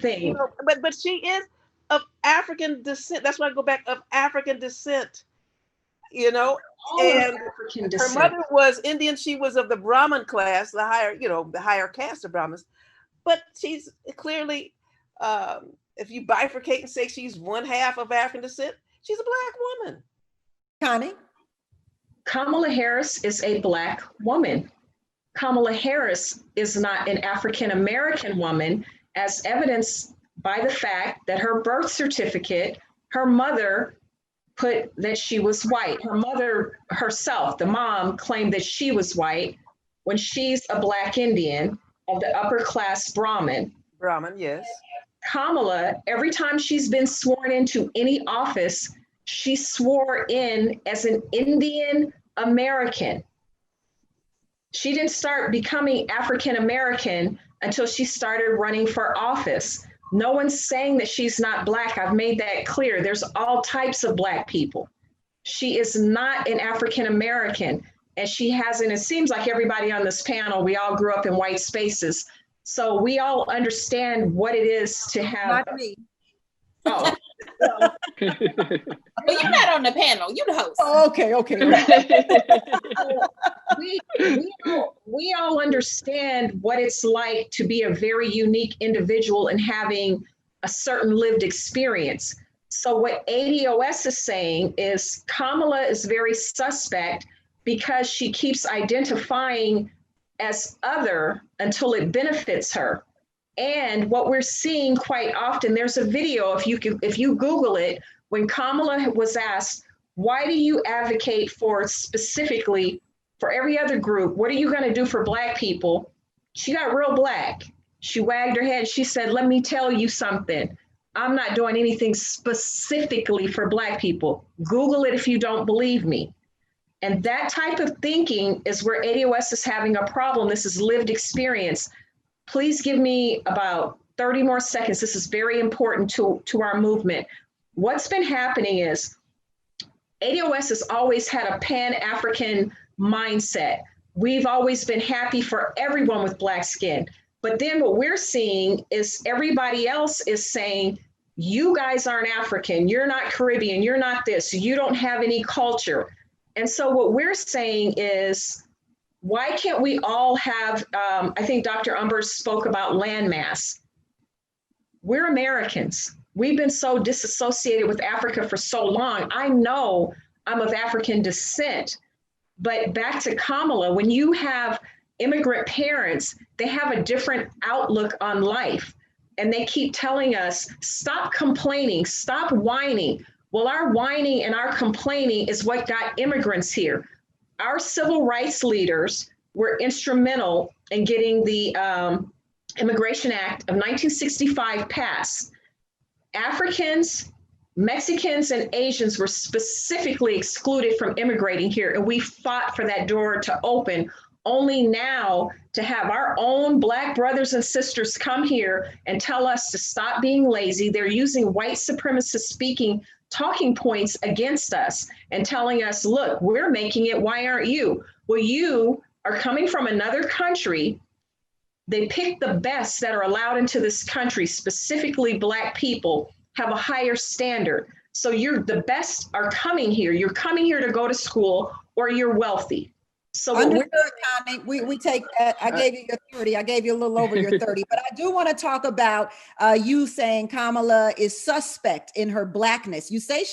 thing. You know, but she is of African descent. That's why I go back, of African descent. You know, and African her descent. mother was Indian. She was of the Brahmin class, the higher, you know, the higher caste of Brahmins. But she's clearly, if you bifurcate and say she's one half of African descent, she's a Black woman. Connie? Kamala Harris is a Black woman. Kamala Harris is not an African American woman, as evidenced by the fact that her birth certificate, her mother put that she was white. Her mother herself, the mom, claimed that she was white when she's a Black Indian of the upper class Brahmin. Brahmin, yes. Kamala, every time she's been sworn into any office, she swore in as an Indian American. She didn't start becoming African American until she started running for office. No one's saying that she's not Black. I've made that clear. There's all types of Black people. She is not an African American, and she hasn't. It seems like everybody on this panel, we all grew up in white spaces. So we all understand what it is to have. Not me. Oh. Well, you're not on the panel. You're the host. Oh, okay. We all understand what it's like to be a very unique individual and having a certain lived experience. So what ADOS is saying is Kamala is very suspect because she keeps identifying as other until it benefits her. And what we're seeing quite often, there's a video, if you Google it, when Kamala was asked, why do you advocate for specifically for every other group? What are you going to do for Black people? She got real black. She wagged her head. She said, let me tell you something. I'm not doing anything specifically for Black people. Google it if you don't believe me. And that type of thinking is where ADOS is having a problem. This is lived experience. Please give me about 30 more seconds. This is very important to our movement. What's been happening is ADOS has always had a Pan-African mindset. We've always been happy for everyone with Black skin. But then what we're seeing is everybody else is saying, you guys aren't African, you're not Caribbean, you're not this, you don't have any culture. And so what we're saying is, why can't we all have, I think Dr. Umber spoke about landmass. We're Americans. We've been so disassociated with Africa for so long. I know I'm of African descent, but back to Kamala, when you have immigrant parents, they have a different outlook on life. And they keep telling us, stop complaining, stop whining. Well, our whining and our complaining is what got immigrants here. Our civil rights leaders were instrumental in getting the Immigration Act of 1965 passed. Africans, Mexicans, and Asians were specifically excluded from immigrating here, and we fought for that door to open, only now to have our own Black brothers and sisters come here and tell us to stop being lazy. They're using white supremacist speaking talking points against us and telling us, look, we're making it, why aren't you? Well, you are coming from another country. They pick the best that are allowed into this country, specifically Black people, have a higher standard. So the best are coming here. You're coming here to go to school, or you're wealthy. So understood, Connie. We take that. I gave you your 30. I gave you a little over your 30. But I do want to talk about you saying Kamala is suspect in her Blackness. You say she's